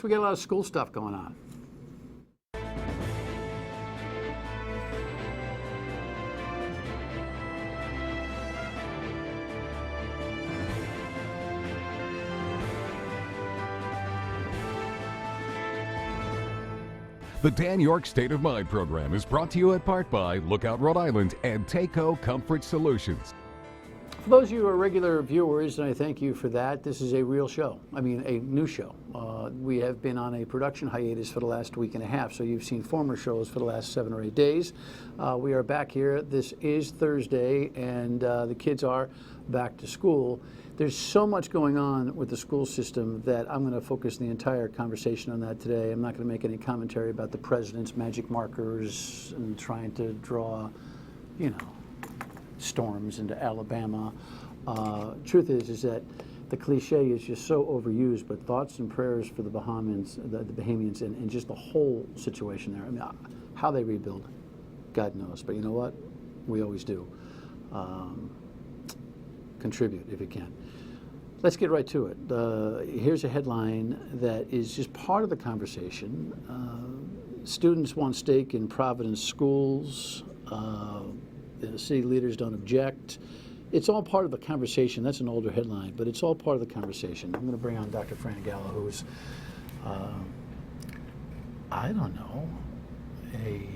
We got a lot of school stuff going on. The Dan York State of Mind program is brought to you in part by Lookout Rhode Island and Takeover Comfort Solutions. For those of you who are regular viewers, and I thank you for that, this is a real show. I mean, a new show. We have been on a production hiatus for the last week and a half, so you've seen former shows for the last 7 or 8 days. We are back here. This is Thursday, and the kids are back to school. There's so much going on with the school system that I'm going to focus the entire conversation on that today. I'm not going to make any commentary about the president's magic markers and trying to draw, you know, storms into Alabama. Truth is that the cliche is just so overused, but thoughts and prayers for the Bahamians and just the whole situation there. I mean, how they rebuild, God knows. But you know what? We always do. Contribute if you can. Let's get right to it. Here's a headline that is just part of the conversation. Students want stake in Providence schools. The city leaders don't object. It's all part of the conversation. That's an older headline, but it's all part of the conversation. I'm going to bring on Dr. Fran Gallo, who's, I don't know, a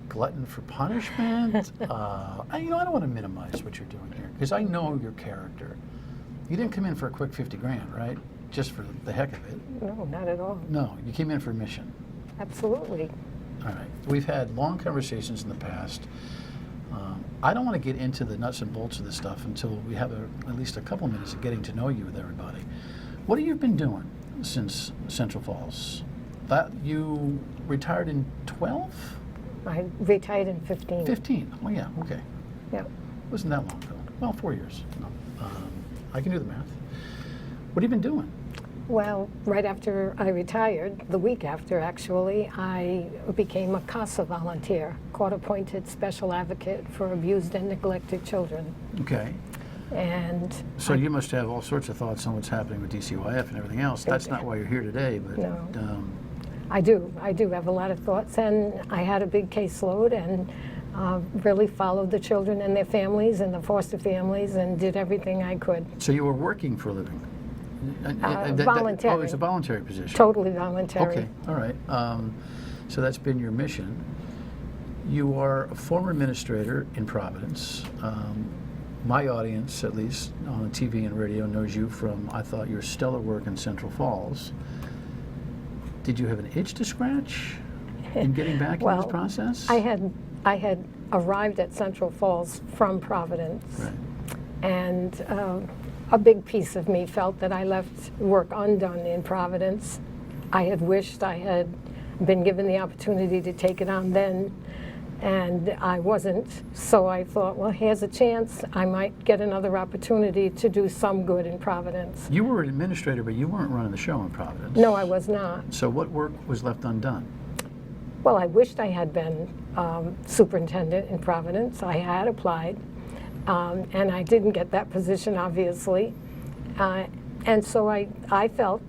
glutton for punishment. I don't want to minimize what you're doing here, because I know your character. You didn't come in for a quick 50 grand, right? Just for the heck of it. No, not at all. No, you came in for a mission. Absolutely. All right. We've had long conversations in the past. I don't want to get into the nuts and bolts of this stuff until we have at least a couple minutes of getting to know you with everybody. What have you been doing since Central Falls? That you retired in 12? I retired in 15. 15. Oh yeah. Okay. Yeah. Wasn't that long ago. Well, 4 years. No. I can do the math. What have you been doing? Well, right after I retired, the week after actually, I became a CASA volunteer, court-appointed special advocate for abused and neglected children. Okay. And so you must have all sorts of thoughts on what's happening with DCYF and everything else. That's not why you're here today, but no. I do have a lot of thoughts, and I had a big caseload and really followed the children and their families and the foster families and did everything I could. So you were working for a living? Voluntary. Oh, it's a voluntary position. Totally voluntary. Okay, all right. So that's been your mission. You are a former administrator in Providence. My audience, at least on TV and radio, knows you from, I thought, your stellar work in Central Falls. Did you have an itch to scratch in getting back in this process? I had arrived at Central Falls from Providence. Right. And a big piece of me felt that I left work undone in Providence. I had wished I had been given the opportunity to take it on then, and I wasn't. So I thought, well, here's a chance. I might get another opportunity to do some good in Providence. You were an administrator, but you weren't running the show in Providence. No, I was not. So what work was left undone? Well, I wished I had been superintendent in Providence. I had applied. And I didn't get that position, obviously. And so I felt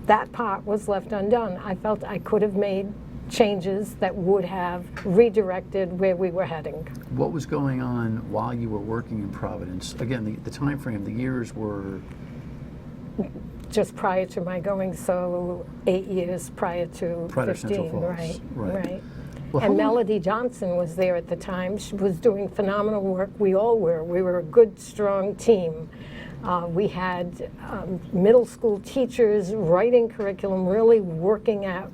that part was left undone. I felt I could have made changes that would have redirected where we were heading. What was going on while you were working in Providence? Again, the time frame, the years were? Just prior to my going, so 8 years prior to 15. Central Falls. Right. Well, and Melody Johnson was there at the time. She was doing phenomenal work. We all were. We were a good, strong team. We had middle school teachers writing curriculum, really working at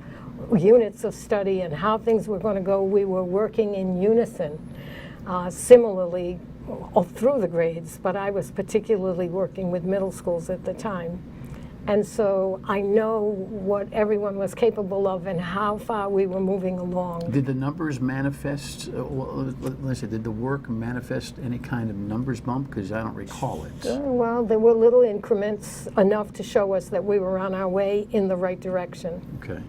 units of study and how things were going to go. We were working in unison. Similarly, all through the grades, but I was particularly working with middle schools at the time. And so I know what everyone was capable of and how far we were moving along. Did the numbers manifest, let's say, did the work manifest any kind of numbers bump? Because I don't recall it. Well, there were little increments enough to show us that we were on our way in the right direction. Okay.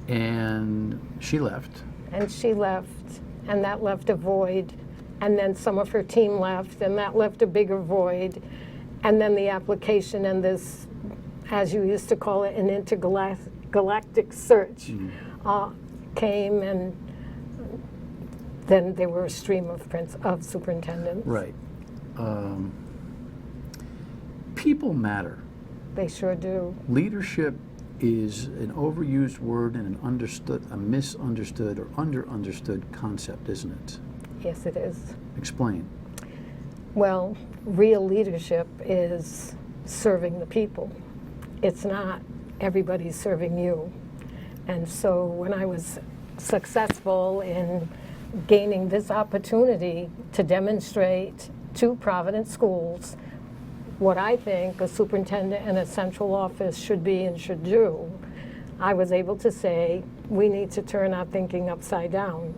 And she left. And she left, and that left a void. And then some of her team left, and that left a bigger void. And then the application and this, as you used to call it, an galactic search came, and then there were a stream of superintendents. Right. People matter. They sure do. Leadership is an overused word and a misunderstood or under-understood concept, isn't it? Yes, it is. Explain. Well, real leadership is serving the people. It's not everybody serving you. And so when I was successful in gaining this opportunity to demonstrate to Providence schools what I think a superintendent and a central office should be and should do, I was able to say, we need to turn our thinking upside down.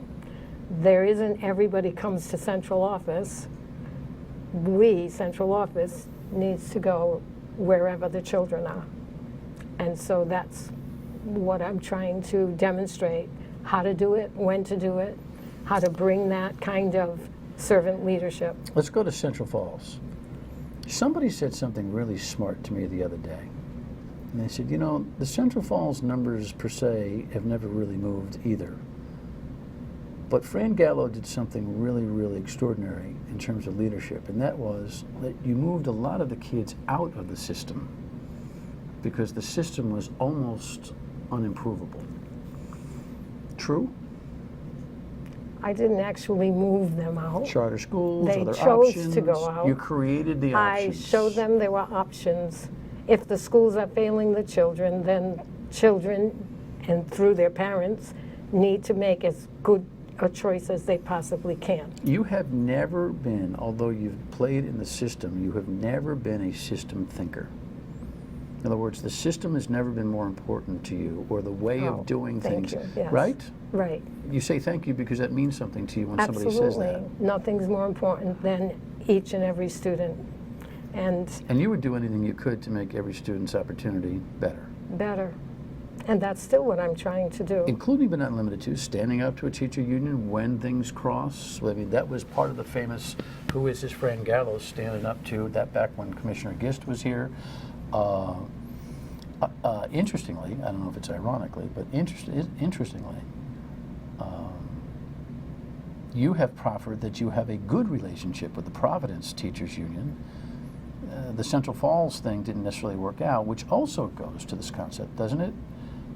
There isn't everybody comes to central office. We, central office, needs to go wherever the children are. And so that's what I'm trying to demonstrate, how to do it, when to do it, how to bring that kind of servant leadership. Let's go to Central Falls. Somebody said something really smart to me the other day. And they said, you know, the Central Falls numbers per se have never really moved either. But Fran Gallo did something really, really extraordinary in terms of leadership, and that was that you moved a lot of the kids out of the system because the system was almost unimprovable. True? I didn't actually move them out. Charter schools, They other chose options. to go out. You created the I options. showed them there were options. If the schools are failing the children, then children, and through their parents, need to make as good a choice as they possibly can. You have never been, although you've played in the system, you have never been a system thinker. In other words, the system has never been more important to you, or the way of doing thank things. you, yes. Right? Right. You say thank you because that means something to you when somebody says Absolutely. that. Nothing's more important than each and every student. And And you would do anything you could to make every student's opportunity better. better. And that's still what I'm trying to do. Including but not limited to standing up to a teacher union when things cross. I mean, that was part of the famous, who is this Fran Gallo standing up to, that back when Commissioner Gist was here. Interestingly, I don't know if it's ironically, but interestingly, you have proffered that you have a good relationship with the Providence Teachers Union. The Central Falls thing didn't necessarily work out, which also goes to this concept, doesn't it?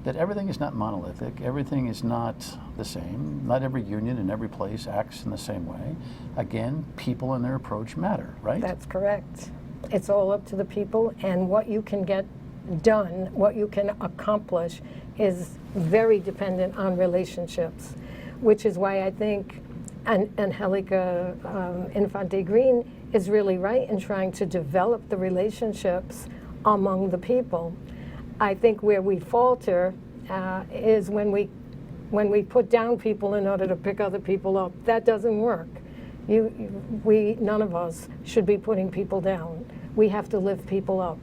That everything is not monolithic, everything is not the same. Not every union in every place acts in the same way. Again, people and their approach matter, right? That's correct. It's all up to the people, and what you can get done, what you can accomplish, is very dependent on relationships, which is why I think Angelica Infante Green is really right in trying to develop the relationships among the people. I think where we falter is when we put down people in order to pick other people up. That doesn't work. None of us should be putting people down. We have to lift people up.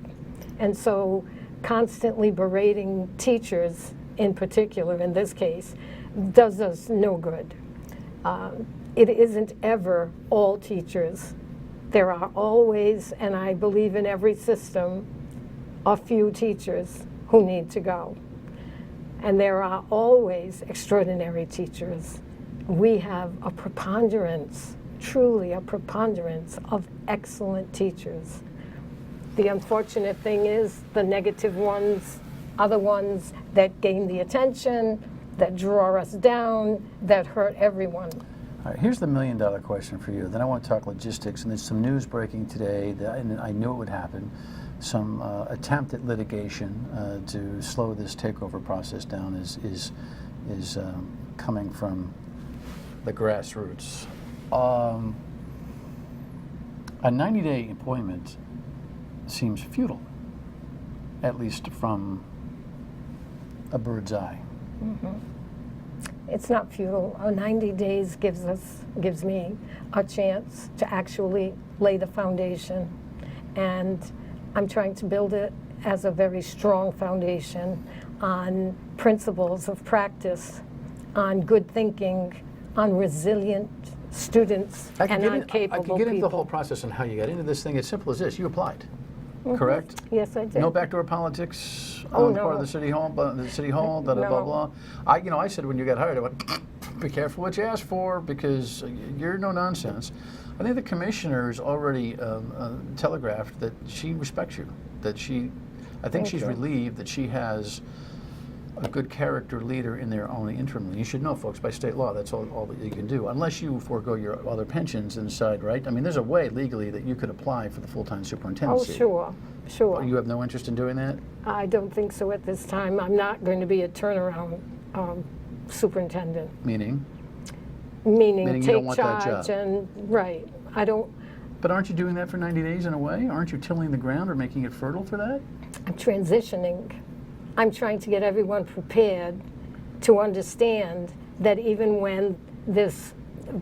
And so constantly berating teachers, in particular in this case, does us no good. It isn't ever all teachers. There are always, and I believe in every system, a few teachers who need to go. And there are always extraordinary teachers. We have a preponderance, truly a preponderance of excellent teachers. The unfortunate thing is the negative ones are the ones that gain the attention, that draw us down, that hurt everyone. All right, here's the million-dollar question for you. Then I want to talk logistics, and there's some news breaking today that I knew it would happen. Some attempt at litigation to slow this takeover process down is coming from the grassroots. A 90-day appointment seems futile, at least from a bird's eye. Mm-hmm. It's not futile. 90 days gives me a chance to actually lay the foundation, and I'm trying to build it as a very strong foundation on principles of practice, on good thinking, on resilient students, and on capable people. I can get into the whole process on how you got into this thing. It's simple as this. You applied. correct? Yes, I did. No backdoor politics Oh, on the part no. of the city hall, blah, blah, blah, No. blah. I said when you got hired, I went, be careful what you ask for because you're no nonsense. I think the commissioner's already telegraphed that she respects you, I think Thank she's you. relieved that she has a good character leader in there only interimly. You should know, folks, by state law, that's all that you can do, unless you forego your other pensions and decide, right? I mean, there's a way legally that you could apply for the full-time Oh, superintendency. sure. You have no interest in doing that? I don't think so at this time. I'm not going to be a turnaround superintendent, Meaning meaning you don't take want that charge job. and, right. I don't, But aren't you doing that for 90 days in a way? Aren't you tilling the ground or making it fertile for that? I'm transitioning. I'm trying to get everyone prepared to understand that even when this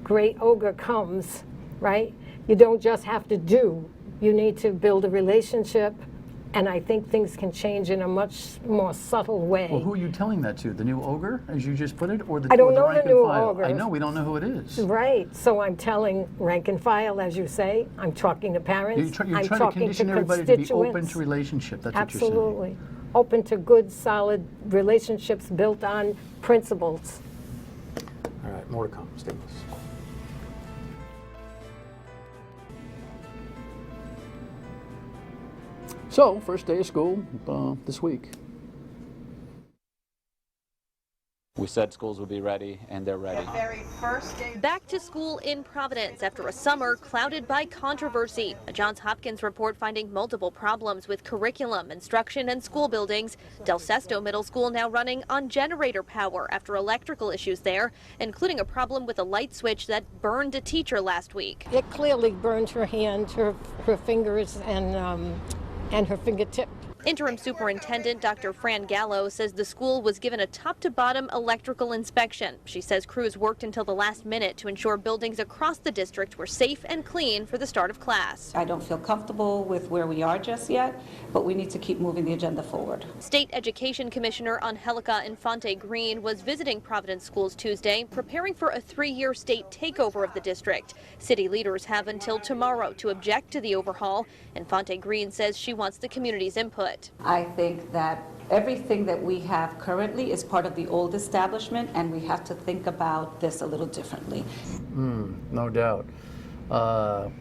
great ogre comes, right, you don't just have to do. You need to build a relationship, and I think things can change in a much more subtle way. Well, who are you telling that to? The new ogre, as you just put it, or the I don't or the know rank the and new file? ogre. I know we don't know who it is. Right, so I'm telling rank and file, as you say, I'm talking to parents, You're trying I'm to talking condition to everybody to be constituents. open to relationship. That's what you're saying. Absolutely. Open to good, solid relationships built on principles. All right, more to come. Stay with us. So, first day of school this week. We said schools would be ready, and they're ready. Back to school in Providence after a summer clouded by controversy. A Johns Hopkins report finding multiple problems with curriculum, instruction, and school buildings. Del Sesto Middle School now running on generator power after electrical issues there, including a problem with a light switch that burned a teacher last week. It clearly burned her hand, her fingers, and her fingertip. Interim Superintendent Dr. Fran Gallo says the school was given a top-to-bottom electrical inspection. She says crews worked until the last minute to ensure buildings across the district were safe and clean for the start of class. I don't feel comfortable with where we are just yet, but we need to keep moving the agenda forward. State Education Commissioner Angelica Infante Green was visiting Providence schools Tuesday, preparing for a 3-year state takeover of the district. City leaders have until tomorrow to object to the overhaul. Infante Green says she wants the community's input. I think that everything that we have currently is part of the old establishment, and we have to think about this a little differently. No doubt. Why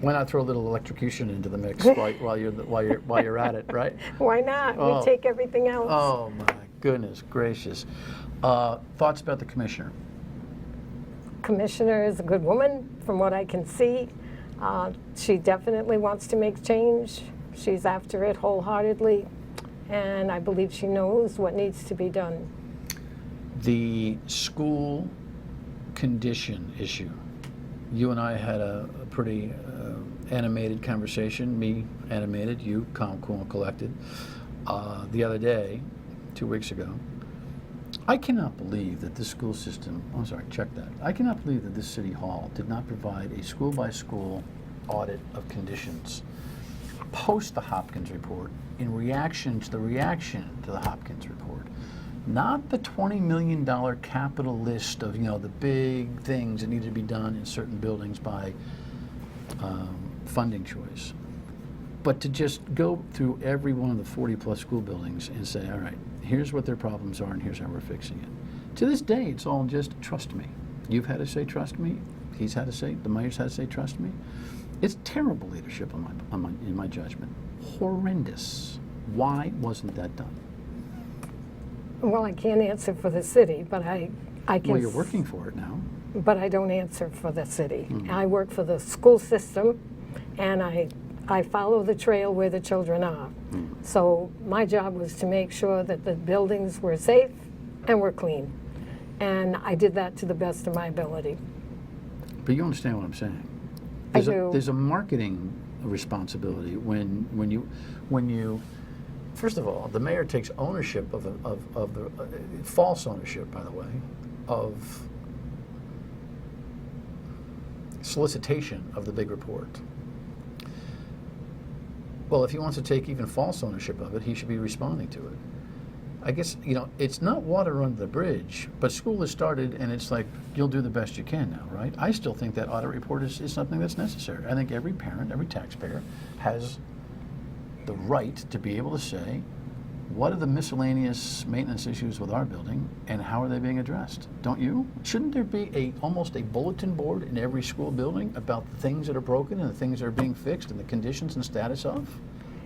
not throw a little electrocution into the mix while you're at it, right? Why not? Oh. We take everything else. Oh my goodness gracious! Thoughts about the commissioner? Commissioner is a good woman, from what I can see. She definitely wants to make change. She's after it wholeheartedly, and I believe she knows what needs to be done. The school condition issue. You and I had a pretty animated conversation, me animated, you calm, cool, and collected, the other day, 2 weeks ago. I cannot believe that this school system, I'm sorry, check that. I cannot believe that this city hall did not provide a school-by-school audit of conditions post the Hopkins report in reaction to the Hopkins report. Not the $20 million capital list of, the big things that needed to be done in certain buildings by funding choice, but to just go through every one of the 40-plus school buildings and say, all right, here's what their problems are and here's how we're fixing it. To this day, it's all just trust me. You've had to say trust me. He's had to say, the mayor's had to say trust me. It's terrible leadership in my judgment. Horrendous. Why wasn't that done? Well, I can't answer for the city, but I can. Well, you're working for it now. But I don't answer for the city. I work for the school system, and I follow the trail where the children are. So my job was to make sure that the buildings were safe and were clean. And I did that to the best of my ability. But you understand what I'm saying? I do. There's a marketing responsibility when you first of all, the mayor takes ownership of the false ownership, by the way, of solicitation of the big report. Well, if he wants to take even false ownership of it, he should be responding to it. I guess, it's not water under the bridge, but school has started, and it's like, you'll do the best you can now, right? I still think that audit report is something that's necessary. I think every parent, every taxpayer has the right to be able to say, what are the miscellaneous maintenance issues with our building and how are they being addressed? Don't you? Shouldn't there be almost a bulletin board in every school building about the things that are broken and the things that are being fixed and the conditions and status of?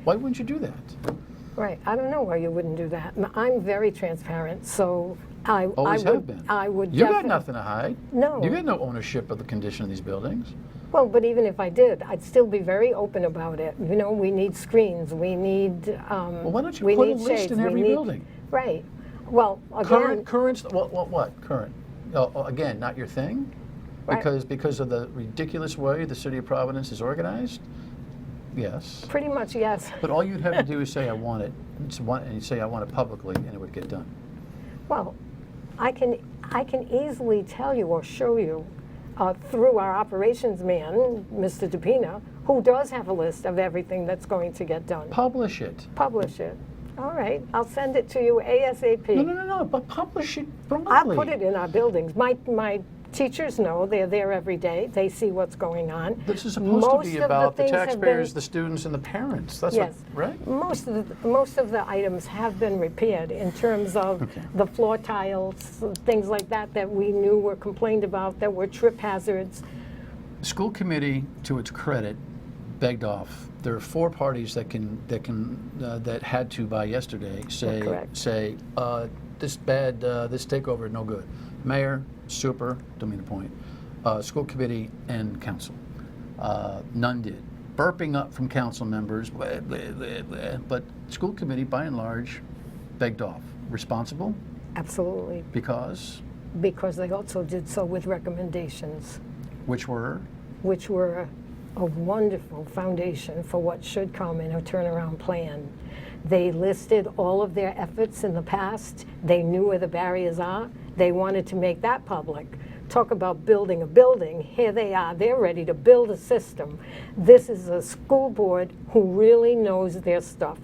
Why wouldn't you do that? Right. I don't know why you wouldn't do that. I'm very transparent, so Always have been. I would. You got nothing to hide. No. You got no ownership of the condition of these buildings. Well, but even if I did, I'd still be very open about it. You know, we need screens, we need Well, why don't you we put a need list shades, in we every need- building? Right. Well, again, Current, what? Current. Again, not your thing? Right. Because of the ridiculous way the city of Providence is organized? Yes. pretty much yes. But all you'd have to do is say, I want it, and you say, I want it publicly, and it would get done. Well, I can easily tell you or show you through our operations man, Mr. DePina, who does have a list of everything that's going to get done. Publish it. Publish it. All right, I'll send it to you ASAP. No, but publish it broadly. I'll put it in our buildings. My teachers know, they're there every day. They see what's going on. This is supposed Most to be of about the things have taxpayers, been- the students, and the parents. That's Yes. what, right? Most of the items have been repaired in terms of Okay. the floor tiles, things like that that we knew were complained about, that were trip hazards. School committee, to its credit, begged off. There are 4 parties that had to by yesterday correct. say this takeover no good. Mayor, super, don't mean to point. School committee and council. None did. Burping up from council members, blah, blah, blah, blah. But school committee, by and large, begged off. Responsible Absolutely, because they also did so with recommendations, which were which were a wonderful foundation for what should come in a turnaround plan. They listed all of their efforts in the past. They knew where the barriers are. They wanted to make that public. Talk about building a building. Here they are. They're ready to build a system. This is a school board who really knows their stuff.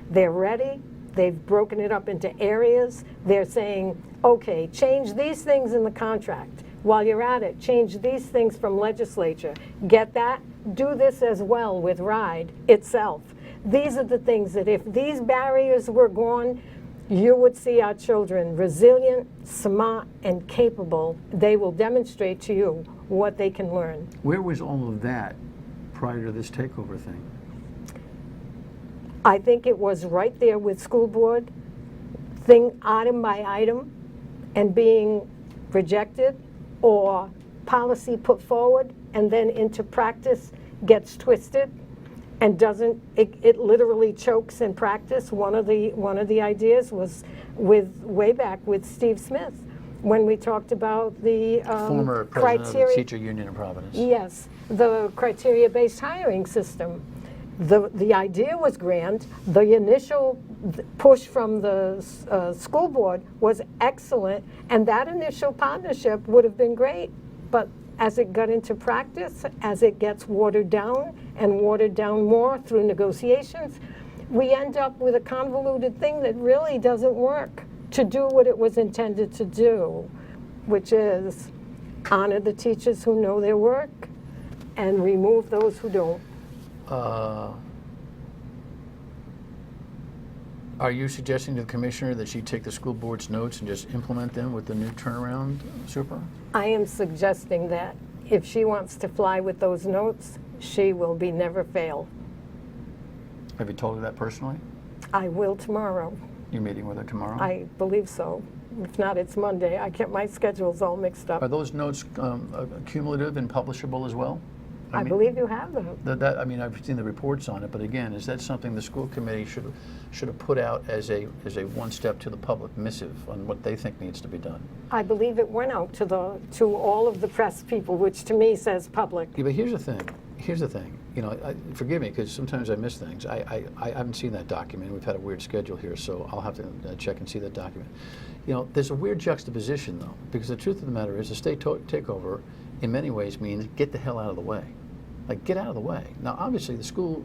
They're ready. They've broken it up into areas. They're saying, okay, change these things in the contract. While you're at it, change these things from legislature. Get that? Do this as well with RIDE itself. These are the things that if these barriers were gone, you would see our children resilient, smart, and capable. They will demonstrate to you what they can learn. where was all of that prior to this takeover thing? I think it was right there with school board, thing item by item, and being rejected, or policy put forward and then into practice gets twisted and doesn't, it literally chokes in practice. One of the ideas was way back with Steve Smith, when we talked about the Former president of the criteria. teacher union in Providence. Yes, the criteria-based hiring system. The idea was grand. The initial push from the school board was excellent, and that initial partnership would have been great. But as it got into practice, as it gets watered down and watered down more through negotiations, we end up with a convoluted thing that really doesn't work to do what it was intended to do, which is honor the teachers who know their work and remove those who don't. Are you suggesting to the commissioner that she take the school board's notes and just implement them with the new turnaround super? I am suggesting that if she wants to fly with those notes, she will be never fail. Have you told her that personally? I will tomorrow. You're meeting with her tomorrow? I believe so. If not, it's Monday. I get my schedules all mixed up. Are those notes cumulative and publishable as well? I believe you have them. I mean, I've seen the reports on it, but again, is that something the school committee should have put out as a one step to the public missive on what they think needs to be done? I believe it went out to all of the press people, which to me says public. Yeah, but here's the thing. You know, forgive me because sometimes I miss things. I haven't seen that document. We've had a weird schedule here, so I'll have to check and see that document. You know, there's a weird juxtaposition though, because the truth of the matter is, a state takeover, in many ways, means get the hell out of the way. Like, get out of the way. Now, obviously, the school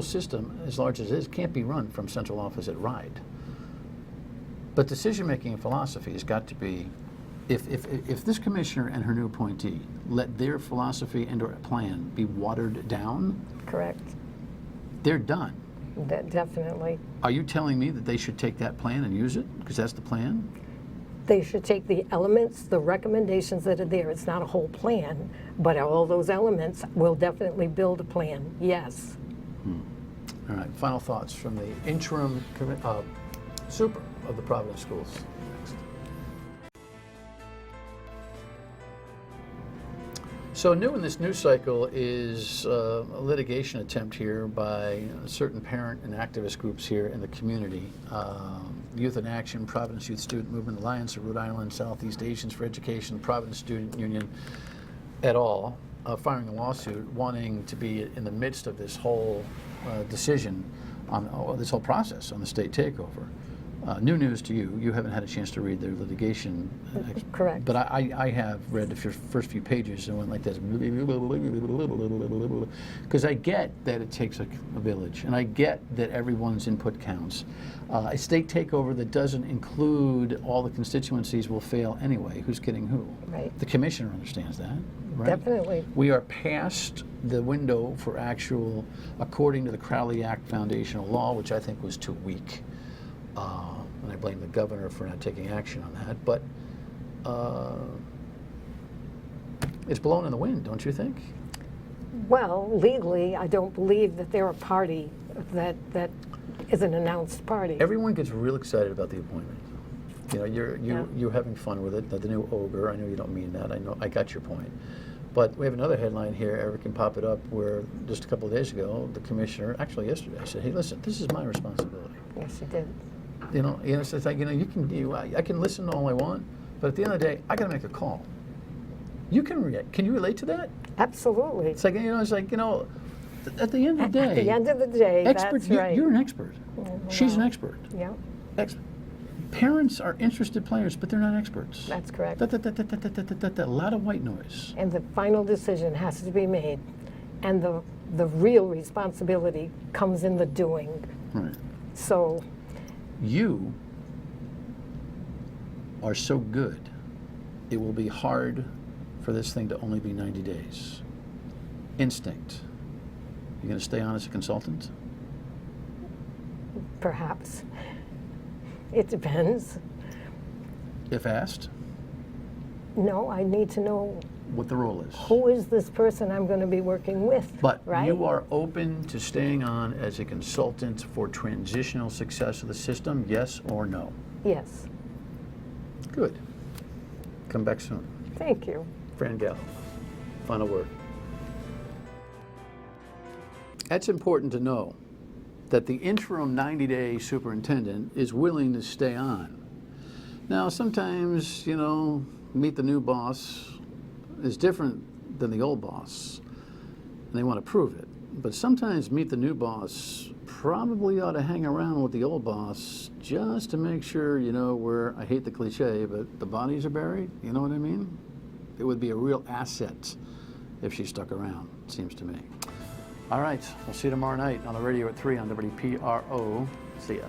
system, as large as it is, can't be run from central office at RIDE. But decision-making and philosophy has got to be, if this commissioner and her new appointee let their philosophy and or plan be watered down, Correct. they're done. Definitely. Are you telling me that they should take that plan and use it? Because that's the plan? They should take the elements, the recommendations that are there. It's not a whole plan, but all those elements will definitely build a plan, yes. All right, final thoughts from the interim super of the Providence schools. Next. So new in this news cycle is a litigation attempt here by certain parent and activist groups here in the community. Youth in Action, Providence Youth Student Movement Alliance of Rhode Island, Southeast Asians for Education, Providence Student Union, et al., filing a lawsuit wanting to be in the midst of this whole decision on this whole process on the state takeover. New news to you. You haven't had a chance to read their litigation. Correct. But I have read the first few pages and went like this. Because I get that it takes a village, and I get that everyone's input counts. A state takeover that doesn't include all the constituencies will fail anyway. Who's kidding who? Right. The commissioner understands that. Right? Definitely. We are past the window for actual, according to the Crowley Act foundational law, which I think was too weak. And I blame the governor for not taking action on that. But it's blown in the wind, don't you think? Well, legally, I don't believe that they're a party that is an announced party. Everyone gets real excited about the appointment. You know, you're having fun with it. The new ogre. I know you don't mean that. I know. I got your point. But we have another headline here. Eric can pop it up. Where just a couple of days ago, the commissioner, actually yesterday, said, "Hey, listen, this is my responsibility." Yes, you did. You know, it's like, you know, I can listen all I want, but at the end of the day, I got to make a call. You can react. Can you relate to that? Absolutely. It's like, you know, at the end of the day. At the end of the day, that's right. You're an expert. She's an expert. Yeah, Parents are interested players, but they're not experts. that's correct. A lot of white noise. And the final decision has to be made, and the real responsibility comes in the doing. Right. So You are so good, it will be hard for this thing to only be 90 days. Instinct. You going to stay on as a consultant? perhaps. It depends. If asked, No, I need to know what the role is. who is this person I'm going to be working with, But right? you are open to staying on as a consultant for transitional success of the system, yes or no? Yes. Good. Come back soon. Thank you. Fran Gallo, final word. That's important to know, that the interim 90-day superintendent is willing to stay on. Now, sometimes, you know, meet the new boss is different than the old boss, and they want to prove it. But sometimes meet the new boss probably ought to hang around with the old boss just to make sure, you know, where, I hate the cliche, but the bodies are buried, you know what I mean? It would be a real asset if she stuck around, it seems to me. All right, we'll see you tomorrow night on the radio at 3 on WPRO. See ya.